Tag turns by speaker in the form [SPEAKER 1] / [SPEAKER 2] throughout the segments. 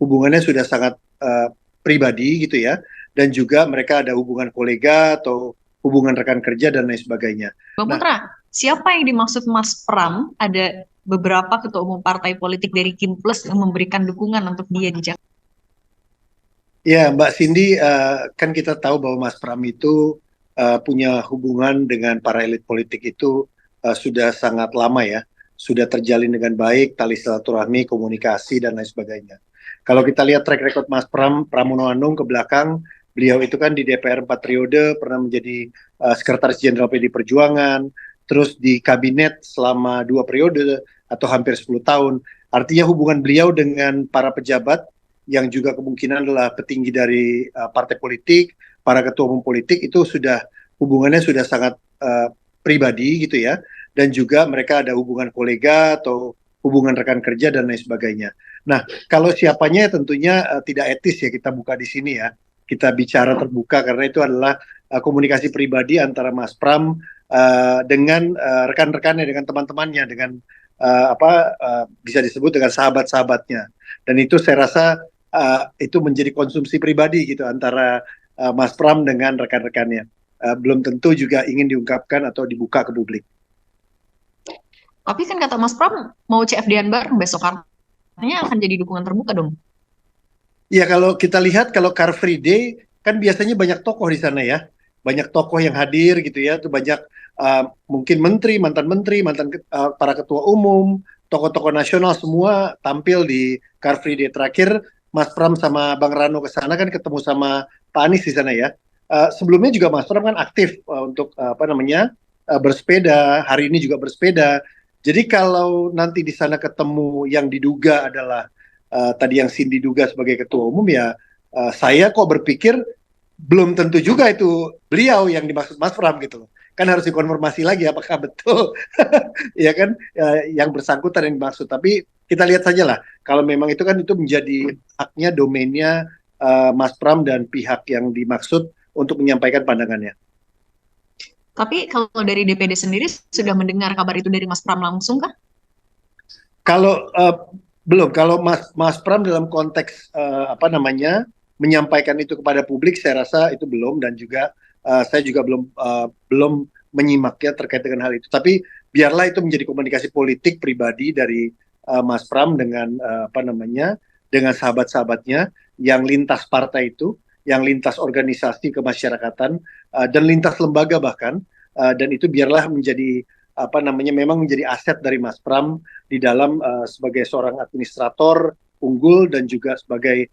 [SPEAKER 1] hubungannya sudah sangat pribadi gitu ya, dan juga mereka ada hubungan kolega atau hubungan rekan kerja dan lain sebagainya.
[SPEAKER 2] Bang
[SPEAKER 1] Nah,
[SPEAKER 2] Putra, siapa yang dimaksud Mas Pram? Ada beberapa ketua umum partai politik dari Kim Plus yang memberikan dukungan untuk dia di Jakarta.
[SPEAKER 1] ya Mbak Cindy, kan kita tahu bahwa Mas Pram itu punya hubungan dengan para elit politik itu sudah sangat lama ya, sudah terjalin dengan baik, tali silaturahmi, komunikasi dan lain sebagainya. Kalau kita lihat track record Mas Pram Pramono Anung ke belakang, beliau itu kan di DPR 4 periode, pernah menjadi Sekretaris Jenderal PD Perjuangan, terus di kabinet selama 2 periode atau hampir 10 tahun. Artinya hubungan beliau dengan para pejabat yang juga kemungkinan adalah petinggi dari partai politik, para ketua umum politik itu sudah hubungannya sudah sangat pribadi gitu ya, dan juga mereka ada hubungan kolega atau hubungan rekan kerja dan lain sebagainya. Nah, kalau siapanya tentunya tidak etis ya kita buka di sini ya. Kita bicara terbuka karena itu adalah komunikasi pribadi antara Mas Pram dengan rekan-rekannya, dengan teman-temannya, dengan bisa disebut dengan sahabat-sahabatnya. Dan itu saya rasa itu menjadi konsumsi pribadi gitu antara Mas Pram dengan rekan-rekannya. Belum tentu juga ingin diungkapkan atau dibuka ke publik.
[SPEAKER 2] Tapi kan kata Mas Pram mau CFD-an bareng besok, artinya akan jadi dukungan terbuka dong.
[SPEAKER 1] Ya kalau kita lihat kalau Car Free Day kan biasanya banyak tokoh di sana ya, banyak tokoh yang hadir gitu ya, tuh banyak mungkin menteri, mantan para ketua umum, tokoh-tokoh nasional semua tampil di Car Free Day terakhir. Mas Pram sama Bang Rano ke sana kan ketemu sama Pak Anies di sana ya. Sebelumnya juga Mas Pram kan aktif untuk apa namanya bersepeda, hari ini juga bersepeda. Jadi kalau nanti di sana ketemu yang diduga adalah tadi yang Cindy duga sebagai ketua umum ya, saya kok berpikir belum tentu juga itu beliau yang dimaksud Mas Pram gitu loh. Kan harus dikonfirmasi lagi apakah betul ya kan yang bersangkutan yang dimaksud. Tapi kita lihat saja lah kalau memang itu kan itu menjadi haknya, domainnya Mas Pram dan pihak yang dimaksud untuk menyampaikan pandangannya.
[SPEAKER 2] Tapi kalau dari DPD sendiri sudah mendengar kabar itu dari Mas Pram langsung kah?
[SPEAKER 1] Kalau belum, kalau Mas Pram dalam konteks apa namanya menyampaikan itu kepada publik, saya rasa itu belum, dan juga saya juga belum menyimaknya terkait dengan hal itu. Tapi biarlah itu menjadi komunikasi politik pribadi dari Mas Pram dengan apa namanya dengan sahabat-sahabatnya yang lintas partai itu, yang lintas organisasi kemasyarakatan dan lintas lembaga bahkan, dan itu biarlah menjadi apa namanya memang menjadi aset dari Mas Pram di dalam sebagai seorang administrator unggul dan juga sebagai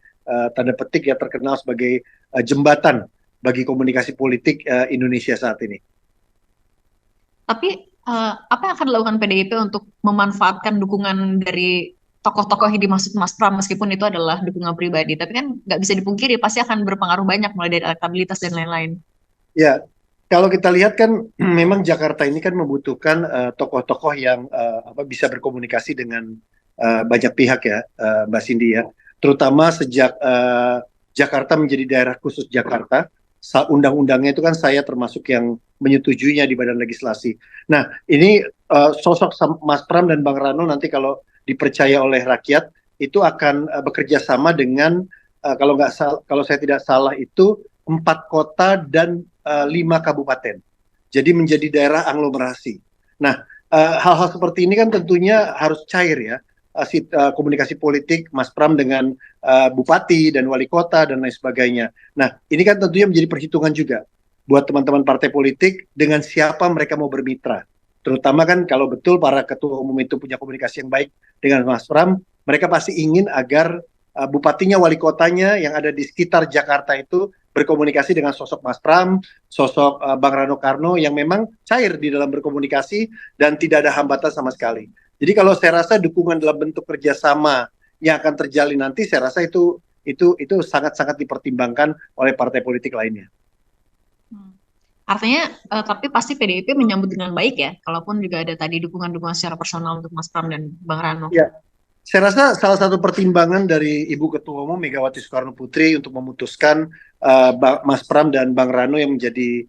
[SPEAKER 1] tanda petik ya terkenal sebagai jembatan bagi komunikasi politik Indonesia saat ini.
[SPEAKER 2] Tapi apa yang akan dilakukan PDIP untuk memanfaatkan dukungan dari tokoh-tokoh yang dimaksud Mas Pram meskipun itu adalah dukungan pribadi, tapi kan nggak bisa dipungkiri pasti akan berpengaruh banyak mulai dari elektabilitas dan lain-lain.
[SPEAKER 1] Ya, kalau kita lihat kan memang Jakarta ini kan membutuhkan tokoh-tokoh yang apa bisa berkomunikasi dengan banyak pihak ya, Mbak Cindy ya. Terutama sejak Jakarta menjadi daerah khusus Jakarta, undang-undangnya itu kan saya termasuk yang menyetujuinya di Badan Legislasi. Nah, ini sosok Mas Pram dan Bang Rano nanti kalau dipercaya oleh rakyat itu akan bekerja sama dengan kalau saya tidak salah itu 4 kota dan 5 kabupaten. Jadi menjadi daerah aglomerasi. Nah, hal-hal seperti ini kan tentunya harus cair ya. Komunikasi politik Mas Pram dengan bupati dan wali kota dan lain sebagainya. Nah, ini kan tentunya menjadi perhitungan juga buat teman-teman partai politik dengan siapa mereka mau bermitra. Terutama kan kalau betul para ketua umum itu punya komunikasi yang baik dengan Mas Pram, mereka pasti ingin agar bupatinya, wali kotanya yang ada di sekitar Jakarta itu berkomunikasi dengan sosok Mas Pram, sosok Bang Rano Karno yang memang cair di dalam berkomunikasi dan tidak ada hambatan sama sekali. Jadi kalau saya rasa dukungan dalam bentuk kerjasama yang akan terjalin nanti, saya rasa itu sangat-sangat dipertimbangkan oleh partai politik lainnya.
[SPEAKER 2] Hmm. Artinya, tapi pasti PDIP menyambut dengan baik ya, kalaupun juga ada tadi dukungan-dukungan secara personal untuk Mas Pram dan Bang Rano.
[SPEAKER 1] Ya, saya rasa salah satu pertimbangan dari Ibu Ketua Umum Megawati Soekarno Putri untuk memutuskan Mas Pram dan Bang Rano yang menjadi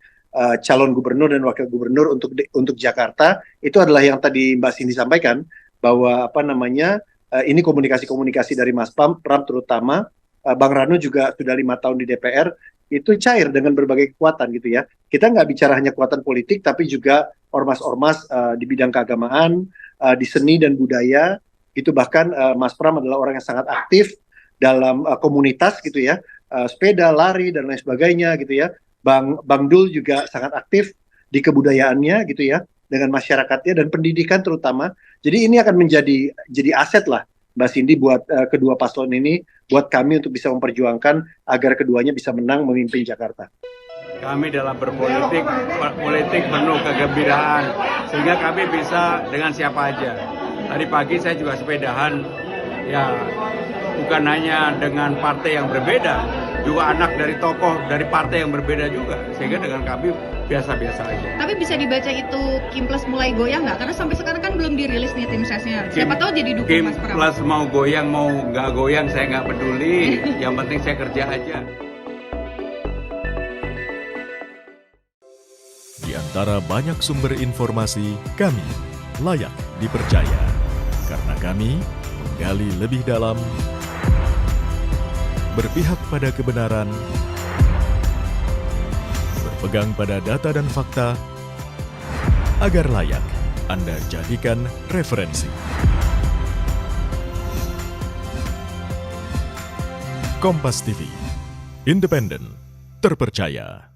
[SPEAKER 1] calon gubernur dan wakil gubernur untuk Jakarta itu adalah yang tadi Mbak Cindy sampaikan bahwa apa namanya ini komunikasi-komunikasi dari Mas Pram terutama Bang Rano juga sudah 5 tahun di DPR, itu cair dengan berbagai kekuatan gitu ya. Kita nggak bicara hanya kekuatan politik, tapi juga ormas-ormas di bidang keagamaan, di seni dan budaya, gitu. Bahkan Mas Pram adalah orang yang sangat aktif dalam komunitas gitu ya, sepeda, lari dan lain sebagainya gitu ya. Bang Dul juga sangat aktif di kebudayaannya gitu ya, dengan masyarakatnya dan pendidikan terutama. Jadi ini akan jadi aset lah Mbak Cindy buat kedua paslon ini, buat kami untuk bisa memperjuangkan agar keduanya bisa menang memimpin Jakarta.
[SPEAKER 3] Kami dalam berpolitik, politik penuh kegembiraan, sehingga kami bisa dengan siapa aja. Tadi pagi saya juga sepedahan, ya bukan hanya dengan partai yang berbeda, juga anak dari tokoh dari partai yang berbeda juga, sehingga dengan kami biasa-biasa aja.
[SPEAKER 4] Tapi bisa dibaca itu Kim Plus mulai goyang nggak? Karena sampai sekarang kan belum dirilis nih tim sesnya. Siapa tahu jadi dukung
[SPEAKER 3] Kim
[SPEAKER 4] Mas Pram.
[SPEAKER 3] Plus mau goyang mau nggak goyang saya nggak peduli, yang penting saya kerja aja.
[SPEAKER 5] Di antara banyak sumber informasi, kami layak dipercaya. Karena kami menggali lebih dalam, berpihak pada kebenaran, berpegang pada data dan fakta, agar layak Anda jadikan referensi. Kompas TV, independen, terpercaya.